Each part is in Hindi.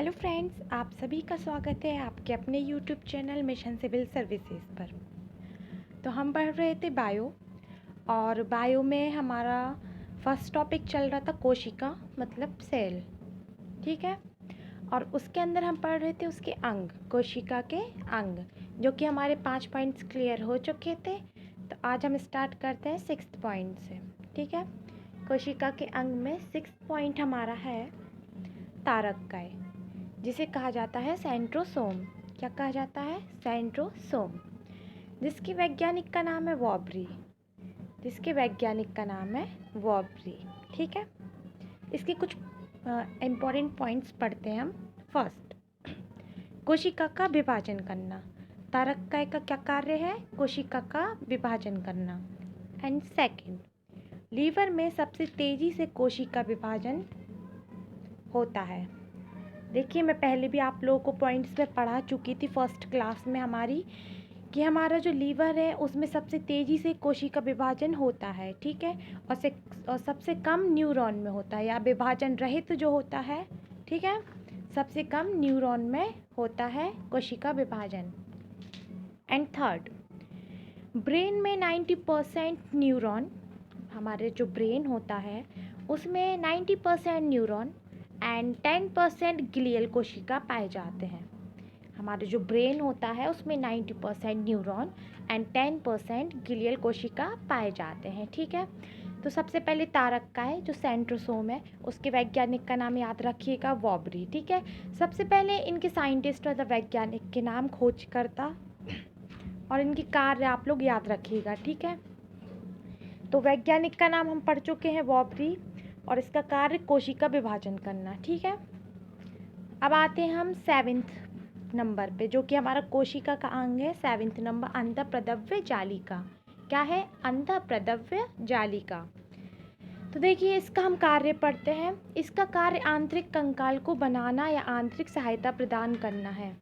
हेलो फ्रेंड्स, आप सभी का स्वागत है आपके अपने YouTube channel mission civil services पर। तो हम पढ़ रहे थे बायो, और बायो में हमारा फर्स्ट टॉपिक चल रहा था कोशिका मतलब सेल। ठीक है, और उसके अंदर हम पढ़ रहे थे उसके अंग, कोशिका के अंग, जो कि हमारे 5 पॉइंट्स क्लियर हो चुके थे। तो आज हम स्टार्ट करते हैं 6th पॉइंट से। ठीक है, कोशिका के अंग में 6th पॉइंट हमारा है तारककाय, जिसे कहा जाता है सेंट्रोसोम। क्या कहा जाता है? सेंट्रोसोम, जिसकी वैज्ञानिक का नाम है वॉबरी। जिसके वैज्ञानिक का नाम है वॉबरी। ठीक है, इसके कुछ इम्पॉर्टेंट पॉइंट्स पढ़ते हैं हम। फर्स्ट, कोशिका का विभाजन करना। तारककाय का क्या कार्य है? कोशिका का विभाजन करना। एंड सेकंड, लीवर में सबसे तेजी से कोशिका विभाजन होता है। देखिए, मैं पहले भी आप लोगों को पॉइंट्स में पढ़ा चुकी थी फर्स्ट क्लास में हमारी, कि हमारा जो लीवर है उसमें सबसे तेज़ी से कोशिका विभाजन होता है। ठीक है, और सबसे कम न्यूरॉन में होता है, या विभाजन रहित जो होता है। ठीक है, सबसे कम न्यूरॉन में होता है कोशिका विभाजन। एंड थर्ड, ब्रेन में 90% न्यूरॉन, हमारे जो ब्रेन होता है उसमें 90% न्यूरॉन एंड 10% ग्लियल कोशिका पाए जाते हैं। हमारे जो ब्रेन होता है उसमें 90% न्यूरॉन एंड 10% ग्लियल कोशिका पाए जाते हैं। ठीक है, तो सबसे पहले तारककाय जो सेंट्रोसोम है, उसके वैज्ञानिक का नाम याद रखिएगा वॉबरी। ठीक है, सबसे पहले इनके साइंटिस्ट और वैज्ञानिक के नाम खोजकर्ता और इनकी कार्य आप लोग याद रखिएगा। ठीक है, तो वैज्ञानिक का नाम हम पढ़ चुके हैं वॉबरी, और इसका कार्य कोशिका विभाजन करना। ठीक है, अब आते हैं हम 7th नंबर पे, जो कि हमारा कोशिका का अंग है। 7th number, अंतःप्रद्रव्य जालिका। क्या है? अंतःप्रद्रव्य जालिका। तो देखिए, इसका हम कार्य पढ़ते हैं। इसका कार्य आंतरिक कंकाल को बनाना या आंतरिक सहायता प्रदान करना है।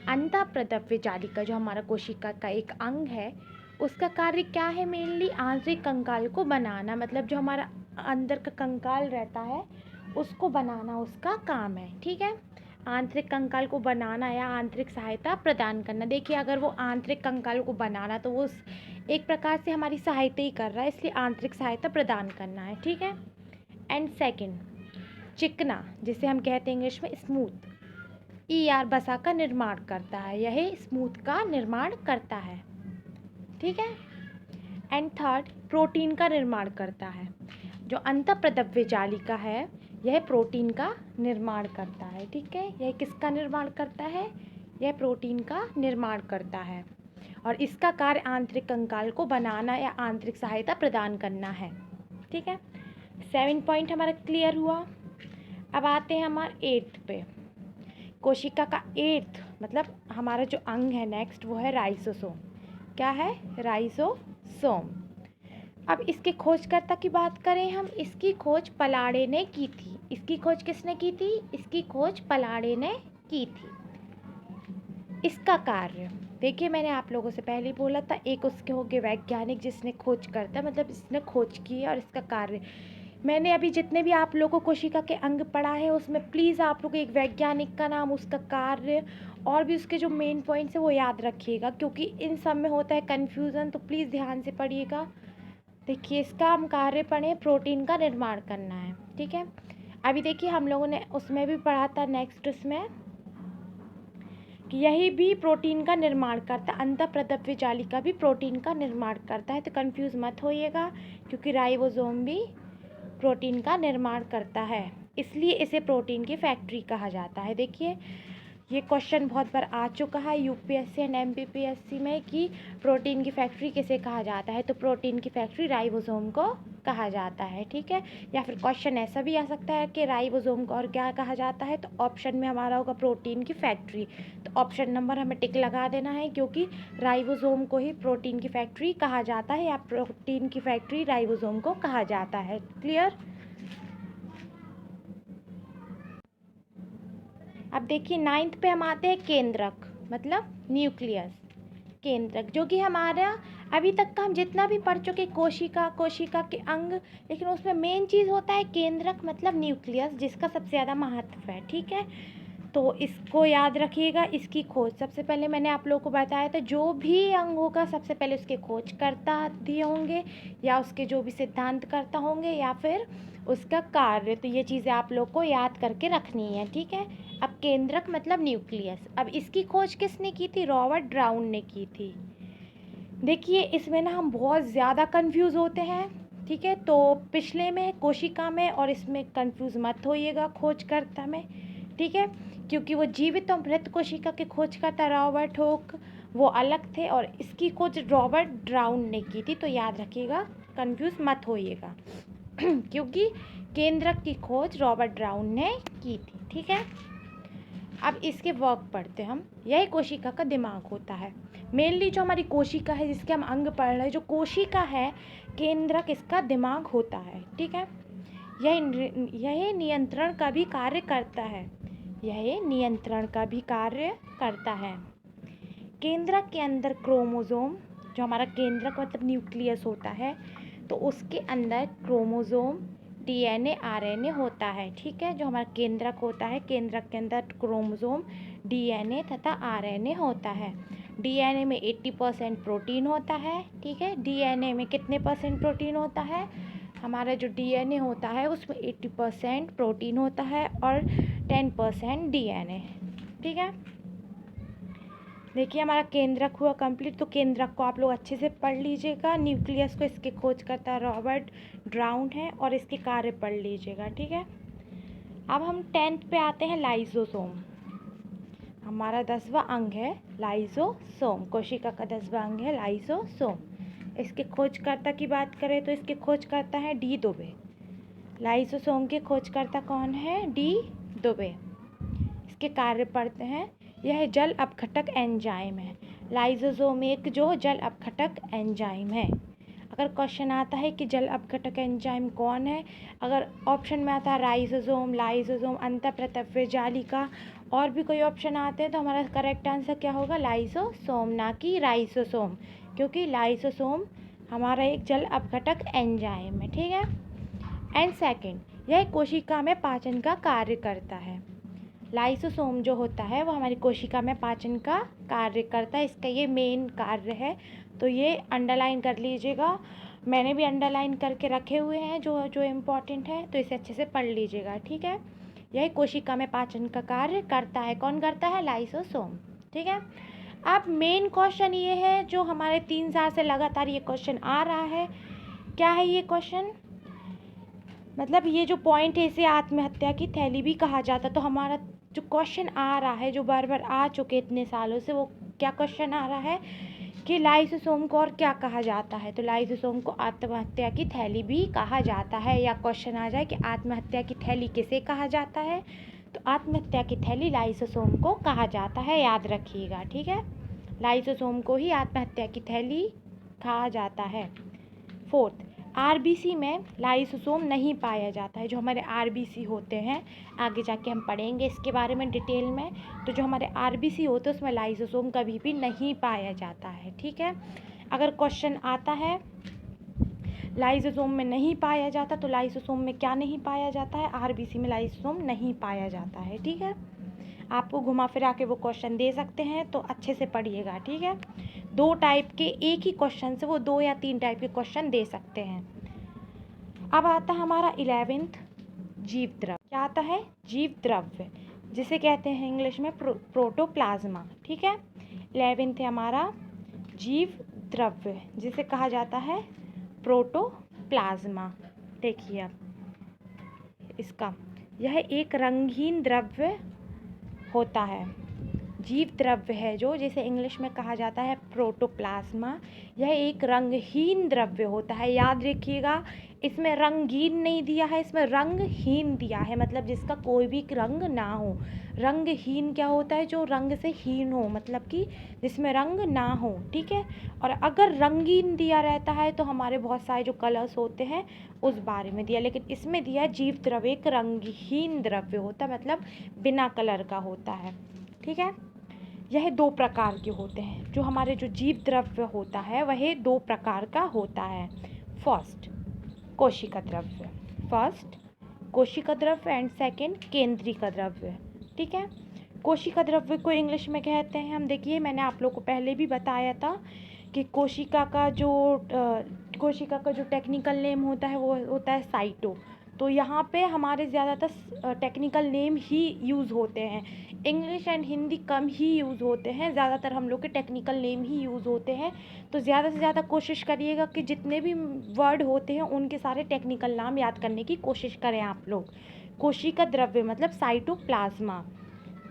अंतःप्रद्रव्य जालिका जो हमारा कोशिका का एक अंग है, उसका कार्य क्या है? मेनली आंतरिक कंकाल को बनाना, मतलब जो हमारा अंदर का कंकाल रहता है उसको बनाना उसका काम है। ठीक है, आंतरिक कंकाल को बनाना या आंतरिक सहायता प्रदान करना। देखिए, अगर वो आंतरिक कंकाल को बनाना तो वो एक प्रकार से हमारी सहायता ही कर रहा है, इसलिए आंतरिक सहायता प्रदान करना है। ठीक है, एंड सेकंड, चिकना, जिसे हम कहते हैं इंग्लिश में स्मूथ, ER बसा का निर्माण करता है। यह स्मूथ का निर्माण करता है। ठीक है, एंड थर्ड, प्रोटीन का निर्माण करता है। जो अंतःप्रद्रव्य जालिका है यह प्रोटीन का निर्माण करता है। ठीक है, यह किसका निर्माण करता है? यह प्रोटीन का निर्माण करता है, और इसका कार्य आंतरिक कंकाल को बनाना या आंतरिक सहायता प्रदान करना है। ठीक है, 7 पॉइंट हमारा क्लियर हुआ। अब आते हैं हमारे 8th पे। कोशिका का 8th मतलब हमारा जो अंग है नेक्स्ट, वो है राइसोसोम। क्या है? राइसोसोम। अब इसके खोजकर्ता की बात करें हम, इसकी खोज पलाड़े ने की थी। इसकी खोज किसने की थी? इसकी खोज पलाड़े ने की थी। इसका कार्य देखिए, मैंने आप लोगों से पहले ही बोला था, एक उसके हो गए वैज्ञानिक जिसने खोज करता, मतलब इसने खोज की है, और इसका कार्य मैंने अभी जितने भी आप लोगों को कोशिका के अंग पढ़ा है उसमें प्लीज़ आप लोग एक वैज्ञानिक का नाम, उसका कार्य और भी उसके जो मेन पॉइंट्स है वो याद रखिएगा, क्योंकि इन सब में होता है कन्फ्यूज़न, तो प्लीज़ ध्यान से पढ़िएगा। देखिए, इसका हम कार्य पढ़े, प्रोटीन का निर्माण करना है। ठीक है, अभी देखिए हम लोगों ने उसमें भी पढ़ा था नेक्स्ट उसमें कि यही भी प्रोटीन का निर्माण करता है। अंतःप्रद्रव्य जालिका भी प्रोटीन का निर्माण करता है, तो कंफ्यूज मत होइएगा, क्योंकि राइबोसोम भी प्रोटीन का निर्माण करता है, इसलिए इसे प्रोटीन की फैक्ट्री कहा जाता है। देखिए, ये क्वेश्चन बहुत बार आ चुका है यूपीएससी एंड एमपीपीएससी में कि प्रोटीन की फैक्ट्री किसे कहा जाता है, तो प्रोटीन की फैक्ट्री राइबोसोम को कहा जाता है। ठीक है, या फिर क्वेश्चन ऐसा भी आ सकता है कि राइबोसोम को और क्या कहा जाता है, तो ऑप्शन में हमारा होगा प्रोटीन की फैक्ट्री। तो ऑप्शन नंबर हमें टिक लगा देना है, क्योंकि राइबोसोम को ही प्रोटीन की फैक्ट्री कहा जाता है, या प्रोटीन की फैक्ट्री राइबोसोम को कहा जाता है। क्लियर? अब देखिए 9th पे हम आते हैं केंद्रक, मतलब न्यूक्लियस। केंद्रक जो कि हमारा अभी तक का हम जितना भी पढ़ चुके कोशिका, कोशिका के अंग, लेकिन उसमें मेन चीज़ होता है केंद्रक मतलब न्यूक्लियस, जिसका सबसे ज़्यादा महत्व है। ठीक है, तो इसको याद रखिएगा। इसकी खोज सबसे पहले मैंने आप लोगों को बताया था, जो भी अंग होगा सबसे पहले उसके खोजकर्ता दिए होंगे, या उसके जो भी सिद्धांतकर्ता होंगे, या फिर उसका कार्य। तो ये चीज़ें आप लोग को याद करके रखनी है, ठीक है। अब केंद्रक मतलब न्यूक्लियस। अब इसकी खोज किसने की थी? रॉबर्ट ब्राउन ने की थी। देखिए इसमें ना हम बहुत ज़्यादा कंफ्यूज होते हैं, ठीक है। तो पिछले में कोशिका में और इसमें कंफ्यूज मत होइएगा खोजकर्ता में, ठीक है, क्योंकि वो जीवित और मृत कोशिका के खोजकर्ता रॉबर्ट हुक वो अलग थे, और इसकी खोज रॉबर्ट ब्राउन ने की थी। तो याद रखिएगा, कंफ्यूज मत होइएगा क्योंकि केंद्रक की खोज रॉबर्ट ब्राउन ने की थी, ठीक है। अब इसके वर्क पढ़ते हम। यही कोशिका का दिमाग होता है। मेनली जो हमारी कोशिका है, जिसके हम अंग पढ़ रहे हैं, जो कोशिका है, केंद्रक इसका दिमाग होता है, ठीक है। यह नियंत्रण का भी कार्य करता है। यह नियंत्रण का भी कार्य करता है। केंद्रक के अंदर क्रोमोसोम, जो हमारा केंद्रक मतलब न्यूक्लियस होता है, तो उसके अंदर क्रोमोसोम, डीएनए, आरएनए होता है, ठीक है। जो हमारा केंद्रक होता है, केंद्रक के अंदर क्रोमोसोम, डीएनए तथा आरएनए होता है। डीएनए में 80% प्रोटीन होता है, ठीक है। डीएनए में कितने % प्रोटीन होता है? हमारा जो डीएनए होता है उसमें 80% प्रोटीन होता है और 10% डीएनए, ठीक है। देखिए हमारा केंद्रक हुआ कंप्लीट। तो केंद्रक को आप लोग अच्छे से पढ़ लीजिएगा। न्यूक्लियस को इसके खोज करता रॉबर्ट ब्राउन है, और इसके कार्य पढ़ लीजिएगा, ठीक है। अब हम 10th पे आते हैं, लाइसोसोम। हमारा 10वां अंग है लाइसोसोम। कोशिका का 10वां अंग है लाइसोसोम। इसके खोजकर्ता की बात करें तो इसके खोजकर्ता है डी दुबे। लाइसोसोम के खोजकर्ता कौन है? डी दुबे। इसके कार्य पढ़ते हैं। यह जल अपघटक एंजाइम है। लाइसोसोम एक जो जल अपघटक एंजाइम है। अगर क्वेश्चन आता है कि जल अपघटक एंजाइम कौन है, अगर ऑप्शन में आता है राइसोसोम, लाइसोसोम, अंतःप्रतव्य जालिका, और भी कोई ऑप्शन आते हैं, तो हमारा करेक्ट आंसर क्या होगा? लाइसोसोम, ना कि राइसोसोम, क्योंकि लाइसोसोम हमारा एक जल अपघटक एंजाइम है, ठीक है। एंड सेकेंड, यह कोशिका में पाचन का कार्य करता है। लाइसोसोम जो होता है वो हमारी कोशिका में पाचन का कार्य करता है। इसका ये मेन कार्य है, तो ये अंडरलाइन कर लीजिएगा। मैंने भी अंडरलाइन करके रखे हुए हैं जो जो इम्पोर्टेंट है, तो इसे अच्छे से पढ़ लीजिएगा, ठीक है। यह कोशिका में पाचन का कार्य करता है। कौन करता है? लाइसोसोम, ठीक है। अब मेन क्वेश्चन ये है, जो हमारे 3 साल से लगातार ये क्वेश्चन आ रहा है। क्या है ये क्वेश्चन? मतलब ये जो पॉइंट है, इसे आत्महत्या की थैली भी कहा जाता है। तो हमारा जो क्वेश्चन आ रहा है, जो बार बार आ चुके इतने सालों से, वो क्या क्वेश्चन आ रहा है कि लाइसोसोम को और क्या कहा जाता है? तो लाइसोसोम को आत्महत्या की थैली भी कहा जाता है। या क्वेश्चन आ जाए कि आत्महत्या की थैली किसे कहा जाता है, तो आत्महत्या की थैली लाइसोसोम को कहा जाता है, याद रखिएगा, ठीक है। लाइसोसोम को ही आत्महत्या की थैली कहा जाता है। 4th, आरबीसी में लाइसोसोम नहीं पाया जाता है। जो हमारे आरबीसी होते हैं, आगे जाके हम पढ़ेंगे इसके बारे में डिटेल में। तो जो हमारे आरबीसी होते हैं उसमें लाइसोसोम कभी भी नहीं पाया जाता है, ठीक है। अगर क्वेश्चन आता है लाइसोसोम में नहीं पाया जाता, तो लाइसोसोम में क्या नहीं पाया जाता है? आरबीसी में लाइसोसोम नहीं पाया जाता है, ठीक है। आपको घुमा फिरा के वो क्वेश्चन दे सकते हैं, तो अच्छे से पढ़िएगा, ठीक है। 2 टाइप के एक ही क्वेश्चन से वो 2 या 3 टाइप के क्वेश्चन दे सकते हैं। अब आता है हमारा 11th, जीव द्रव्य। क्या आता है? जीव द्रव्य, जिसे कहते हैं इंग्लिश में प्रोटोप्लाज्मा, ठीक है। 11th है हमारा जीव द्रव्य, जिसे कहा जाता है प्रोटोप्लाज्मा। देखिए अब इसका, यह एक रंगहीन द्रव्य होता है। जीव द्रव्य है जो, जिसे इंग्लिश में कहा जाता है प्रोटोप्लाज्मा। यह एक रंगहीन द्रव्य होता है। याद रखिएगा, इसमें रंगीन नहीं दिया है, इसमें रंगहीन दिया है, मतलब जिसका कोई भी रंग ना हो। रंगहीन क्या होता है? जो रंग से हीन हो, मतलब कि जिसमें रंग ना हो, ठीक है। और अगर रंगीन दिया रहता है तो हमारे बहुत सारे जो कलर्स होते हैं उस बारे में दिया, लेकिन इसमें दिया जीव द्रव्य एक रंगहीन द्रव्य होता है, मतलब बिना कलर का होता है, ठीक है। यह 2 प्रकार के होते हैं। जो हमारे जो जीव द्रव्य होता है वह 2 प्रकार का होता है। फर्स्ट, कोशिका द्रव्य, फर्स्ट कोशिका द्रव्य, एंड सेकेंड केंद्रिका द्रव्य, ठीक है। कोशिका द्रव्य को इंग्लिश में कहते हैं हम, देखिए मैंने आप लोग को पहले भी बताया था कि कोशिका का जो टेक्निकल नेम होता है वो होता है साइटो। तो यहाँ पे हमारे ज़्यादातर टेक्निकल नेम ही यूज़ होते हैं, English and Hindi come he use होते हैं, ज़्यादातर हम लोग के टेक्निकल नेम ही यूज़ होते हैं। तो ज़्यादा से ज़्यादा कोशिश करिएगा कि जितने भी वर्ड होते हैं उनके सारे टेक्निकल नाम याद करने की कोशिश करें आप लोग। कोशिका द्रव्य मतलब साइटोप्लाज्मा।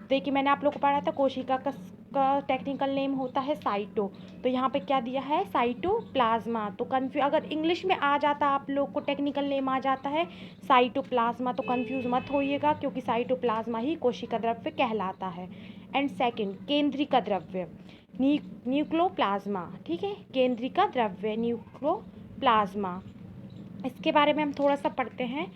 देखिए मैंने आप लोग को पढ़ा था कोशिका का टेक्निकल नेम होता है साइटो, तो यहाँ पे क्या दिया है साइटोप्लाज्मा। तो अगर इंग्लिश में आ जाता आप लोग को टेक्निकल नेम आ जाता है साइटोप्लाज्मा तो कंफ्यूज मत होइएगा, क्योंकि साइटोप्लाज्मा ही कोशिका द्रव्य कहलाता है। एंड सेकंड केंद्रिका द्रव्य न्यूक्लियोप्लाज्मा, ठीक है, केंद्रिका द्रव्य न्यूक्लियोप्लाज्मा, इसके बारे में हम थोड़ा सा पढ़ते हैं।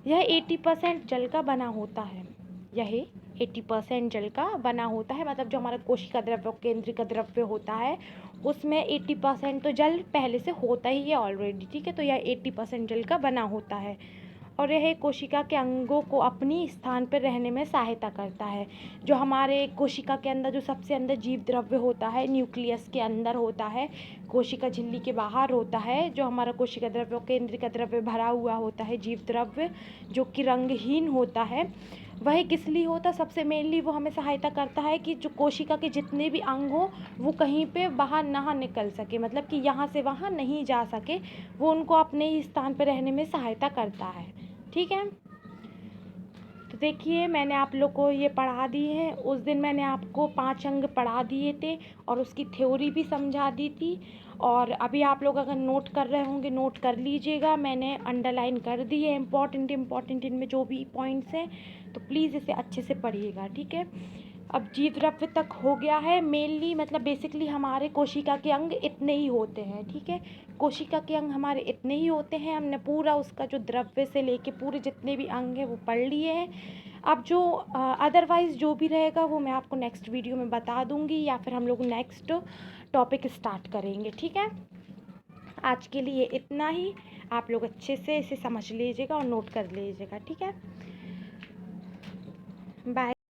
यह 80% जल का बना होता है, यह 80% जल का बना होता है, मतलब जो हमारा कोशिका द्रव्य केंद्रिका द्रव्य होता है उसमें 80% तो जल पहले से होता ही है ऑलरेडी, ठीक है। तो यह 80% जल का बना होता है और यह कोशिका के अंगों को अपनी स्थान पर रहने में सहायता करता है। जो हमारे कोशिका के अंदर जो सबसे अंदर जीव द्रव्य होता है न्यूक्लियस के अंदर होता है, कोशिका झिल्ली के बाहर होता है, जो हमारा कोशिका द्रव्य केंद्रिका द्रव्य भरा हुआ होता है जीव द्रव्य जो कि रंगहीन होता है, वह किस लिए होता है, सबसे मेनली वो हमें सहायता करता है कि जो कोशिका के जितने भी अंग हो वो कहीं पे बाहर ना निकल सके, मतलब कि यहाँ से वहाँ नहीं जा सके, वो उनको अपने ही स्थान पर रहने में सहायता करता है, ठीक है। तो देखिए मैंने आप लोग को ये पढ़ा दी है, उस दिन मैंने आपको 5 अंग पढ़ा दिए थे और उसकी थ्योरी भी समझा दी थी। और अभी आप लोग अगर नोट कर रहे होंगे नोट कर लीजिएगा, मैंने अंडरलाइन कर दी है इम्पॉर्टेंट इनमें जो भी पॉइंट्स हैं, तो प्लीज़ इसे अच्छे से पढ़िएगा, ठीक है। अब जीव द्रव्य तक हो गया है, मेनली मतलब बेसिकली हमारे कोशिका के अंग इतने ही होते हैं, ठीक है। कोशिका के अंग हमारे इतने ही होते हैं, हमने पूरा उसका जो द्रव्य से लेके पूरे जितने भी अंग हैं वो पढ़ लिए हैं। अब जो अदरवाइज़ जो भी रहेगा वो मैं आपको नेक्स्ट वीडियो में बता दूंगी, या फिर हम लोग नेक्स्ट टॉपिक स्टार्ट करेंगे, ठीक है। आज के लिए इतना ही, आप लोग अच्छे से इसे समझ लीजिएगा और नोट कर लीजिएगा, ठीक है। बाय।